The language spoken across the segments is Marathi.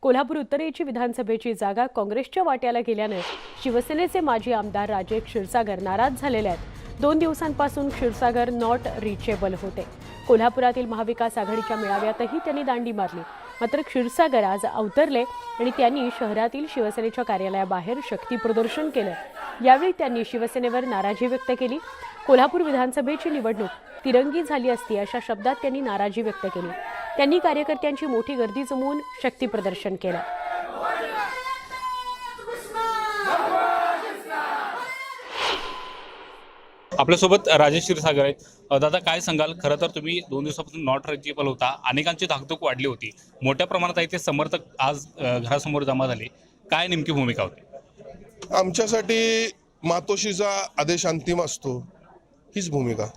कोल्हापूर उत्तरेची विधानसभेची जागा काँग्रेसच्या वाट्याला गेल्याने शिवसेनेचे माजी आमदार राजेश क्षीरसागर नाराज झालेले आहेत। 2 दिवसांपासून क्षीरसागर नॉट रिचेबल होते। कोल्हापुरातील महाविकास आघाडीच्या मेळाव्यातही त्यांनी दांडी मारली। मात्र क्षीरसागर आज अवतरले आणि त्यांनी शहरातील शिवसेनेच्या कार्यालयाबाहेर शक्ती प्रदर्शन केलं। यावेळी त्यांनी शिवसेनेवर नाराजी व्यक्त केली। कोल्हापूर विधानसभेची निवडणूक तिरंगी झाली असती अशा शब्दात त्यांनी नाराजी व्यक्त केली। त्यांनी कार्यकर्त्यांची मोठी गर्दी जमवून शक्ती प्रदर्शन केलं। आपल्यासोबत राजेश क्षीरसागर आहेत। दादा, काय सांगाल? खरं तर तुम्ही 2 दिवसापासून नॉट रिचेबल होता, अनेकांची धाकधूक वाढली होती, मोठ्या प्रमाणात आहे ते समर्थक आज घरासमोर जमा झाले, काय नेमकी भूमिका होती? आमच्यासाठी मातोश्रीचा आदेश अंतिम असतो, हीच भूमिका।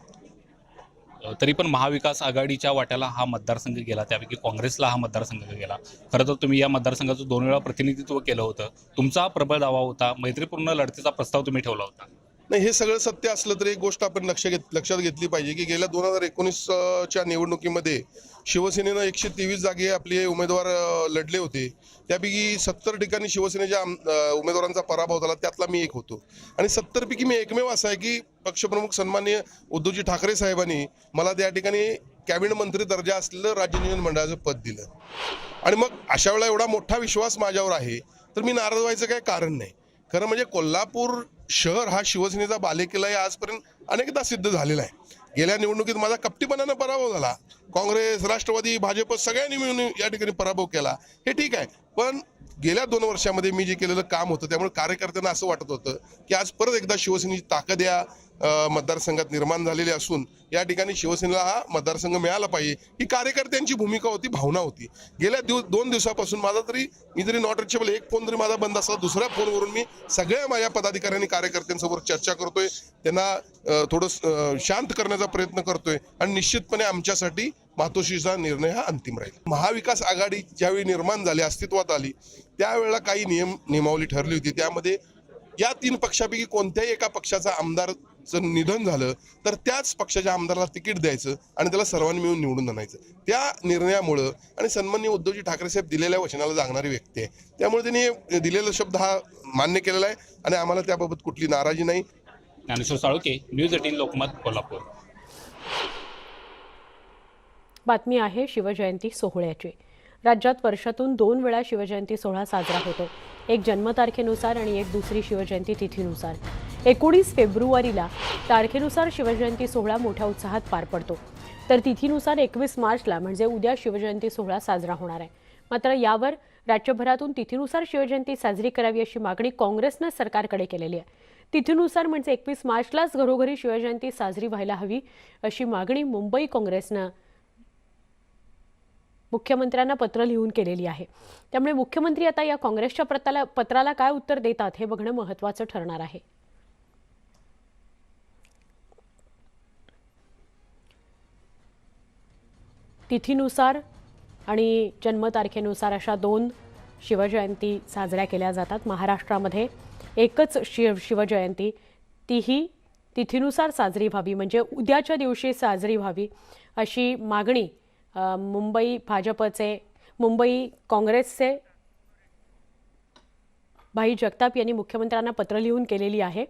तरी पण महाविकास आघाडीच्या वाट्याला हा मतदारसंघ गेला, त्यापैकी काँग्रेसला हा मतदारसंघ गेला। खरं तर तुम्ही या मतदारसंघाचं 2 वेळा प्रतिनिधित्व केलं होतं, तुमचा प्रबळ दावा होता, मैत्रीपूर्ण लढतीचा प्रस्ताव तुम्ही ठेवला होता। नाही, हे सगळं सत्य असलं तरी एक गोष्ट आपण लक्षात घेतली पाहिजे की गेल्या 2019च्या निवडणुकीमध्ये शिवसेनेनं 123 जागे आपले उमेदवार लढले होते, त्यापैकी 70 ठिकाणी शिवसेनेच्या उमेदवारांचा पराभव झाला, त्यातला मी एक होतो। आणि 70 पैकी मी एकमेव असा आहे की पक्षप्रमुख सन्माननीय उद्धवजी ठाकरे साहेबांनी मला त्या ठिकाणी कॅबिनेट मंत्री दर्जा असलेलं राज्य नियोजन मंडळाचं पद दिलं। आणि मग अशा वेळेला एवढा मोठा विश्वास माझ्यावर आहे तर मी नाराज व्हायचं काही कारण नाही। खरं म्हणजे कोल्हापूर शहर हा शिवसेनेचा बालेकिल्ला आहे, आजपर्यंत अनेकदा सिद्ध झालेला आहे। गेल्या निवडणुकीत माझा कपटीपणानं पराभव झाला, काँग्रेस, राष्ट्रवादी, भाजप सगळ्यांनी मिळून या ठिकाणी पराभव केला, हे ठीक आहे। पण गेल्या 2 वर्षामध्ये मी जे केलेलं काम होतं त्यामुळे कार्यकर्त्यांना असं वाटत होतं की आज परत एकदा शिवसेनेची ताकद या मतदारसंघात निर्माण झालेली असून या ठिकाणी शिवसेनेला हा मतदारसंघ मिळाला पाहिजे, ही कार्यकर्त्यांची भूमिका होती, भावना होती। गेल्या 2 दिवसापासून मी जरी नॉट रिचेबल एक फोन जरी माझा बंद असला, दुसऱ्या फोनवरून मी सगळ्या माझ्या पदाधिकाऱ्यांनी कार्यकर्त्यांसोबत चर्चा करतोय, त्यांना थोडं शांत करण्याचा प्रयत्न करतोय आणि निश्चितपणे आमच्यासाठी मातोश्रीचा निर्णय हा अंतिम राहील। महाविकास आघाडी ज्यावेळी निर्माण झाली, अस्तित्वात आली, त्यावेळेला काही नियमावली ठरली होती। त्यामध्ये या 3 पक्षापैकी कोणत्याही एका पक्षाचा आमदारचं निधन झालं तर त्याच पक्षाच्या आमदाराला तिकीट द्यायचं आणि त्याला सर्वांनी मिळून निवडून आणायचं। त्या निर्णयामुळं आणि सन्माननीय उद्धवजी ठाकरे साहेब दिलेल्या वचनाला जागणारी व्यक्ती आहे, त्यामुळे त्यांनी दिलेला शब्द हा मान्य केलेला आहे आणि आम्हाला त्याबाबत कुठली नाराजी नाही। ज्ञानेश्वर साळुंखे, न्यूज 18 लोकमत, कोल्हापूर। बातमी आहे शिवजयंती सोहळ्याची। राज्यात वर्षातून 2 वेळा शिवजयंती सोहळा साजरा होतो, एक जन्मतारखेनुसार आणि एक दुसरी शिवजयंती तिथीनुसार। 19 फेब्रुवारीला तारखेनुसार शिवजयंती सोहळा मोठ्या उत्साहात पार पडतो, तर तिथीनुसार 21 मार्चला म्हणजे उद्या शिवजयंती सोहळा साजरा होणार आहे। मात्र यावर राज्यभरातून तिथीनुसार शिवजयंती साजरी करावी अशी मागणी काँग्रेसनं सरकारकडे केलेली आहे। तिथीनुसार म्हणजे 21 मार्चलाच घरोघरी शिवजयंती साजरी व्हायला हवी अशी मागणी मुंबई काँग्रेसनं मुख्यमंत्र्यांना पत्र लिहून केलेली आहे। त्यामुळे मुख्यमंत्री आता या काँग्रेसच्या पत्राला काय उत्तर देतात हे बघणं महत्त्वाचं ठरणार आहे। तिथीनुसार आणि जन्मतारखेनुसार अशा 2 शिवजयंती साजऱ्या केल्या जातात। महाराष्ट्रामध्ये एकच शिवजयंती, तीही तिथीनुसार साजरी व्हावी म्हणजे उद्याच्या दिवशी साजरी व्हावी अशी मागणी मुंबई काँग्रेसचे भाई जगताप यांनी मुख्यमंत्र्यांना पत्र लिहून केलेली आहे।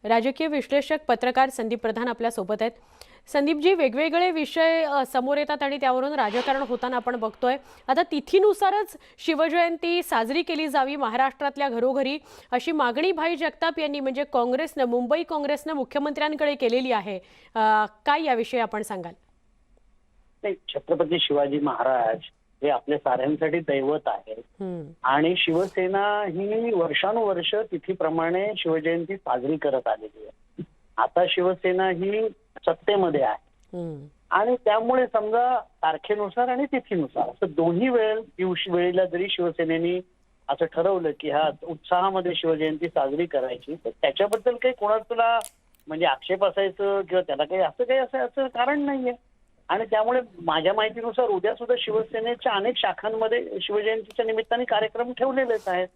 राजकीय विश्लेषक पत्रकार संदीप प्रधान आपल्या सोबत आहेत। संदीपजी, वेगवेगळे विषय समोर येतात आणि त्यावरून राजकारण होताना आपण बघतोय। आता तिथीनुसारच शिवजयंती साजरी केली जावी महाराष्ट्रातल्या घरोघरी अशी मागणी भाई जगताप यांनी म्हणजे मुंबई काँग्रेसनं मुख्यमंत्र्यांकडे केलेली आहे। काय याविषयी आपण सांगाल? छत्रपती शिवाजी महाराज हे आपल्या साऱ्यांसाठी दैवत आहेत आणि शिवसेना ही वर्षानुवर्ष तिथीप्रमाणे शिवजयंती साजरी करत आलेली आहे। आता शिवसेना ही सत्तेमध्ये आहे आणि त्यामुळे समजा तारखेनुसार आणि तिथीनुसार असं दोन्ही वेळेला जरी शिवसेनेनी असं ठरवलं की हा उत्साहामध्ये शिवजयंती साजरी करायची, तर त्याच्याबद्दल काही कोणाला म्हणजे आक्षेप असायचं किंवा त्याला काही असं कारण नाहीये। आणि त्यामुळे माझ्या माहितीनुसार उद्या सुद्धा शिवसेनेच्या अनेक शाखांमध्ये शिवजयंतीच्या निमित्ताने कार्यक्रम ठेवलेलेच आहेत।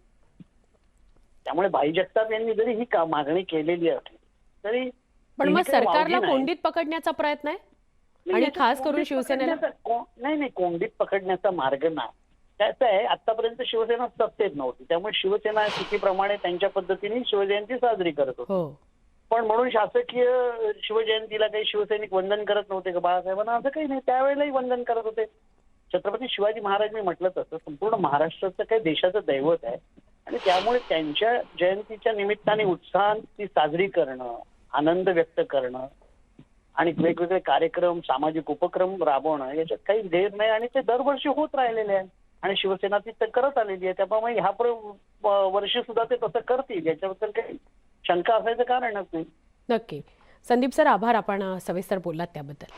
त्यामुळे भाई जगताप यांनी जरी ही मागणी केलेली असली तरी पण मग सरकारला कोंडीत पकडण्याचा प्रयत्न आहे? आणि याच्यात खास करून कोंडीत शिवसेनेला नाही कोंडीत पकडण्याचा मार्ग नाही. त्याचं आहे, आतापर्यंत शिवसेना सत्तेत नव्हती, त्यामुळे शिवसेना तिथीप्रमाणे त्यांच्या पद्धतीने शिवजयंती साजरी करत होती. हो पण म्हणून शासकीय शिवजयंतीला काही शिवसैनिक वंदन करत नव्हते का बाळासाहेबांना? असं काही नाही, त्यावेळेलाही वंदन करत होते. छत्रपती शिवाजी महाराज, मी म्हटलं तसं संपूर्ण महाराष्ट्राचं काही देशाचं दैवत आहे आणि त्यामुळे त्यांच्या जयंतीच्या निमित्ताने उत्साहात ती साजरी करणं, आनंद व्यक्त करणं आणि वेगवेगळे कार्यक्रम, सामाजिक उपक्रम राबवणं याच्यात काही देर नाही आणि ते दरवर्षी होत राहिलेले आहे आणि शिवसेना ती तर करत आलेली आहे. त्यामुळे ह्या वर्षी सुद्धा ते तसं करतील, याच्याबद्दल काही शंका असायचं कारणच नाही. नक्की. संदीप सर, आभार, आपण सविस्तर बोललात त्याबद्दल.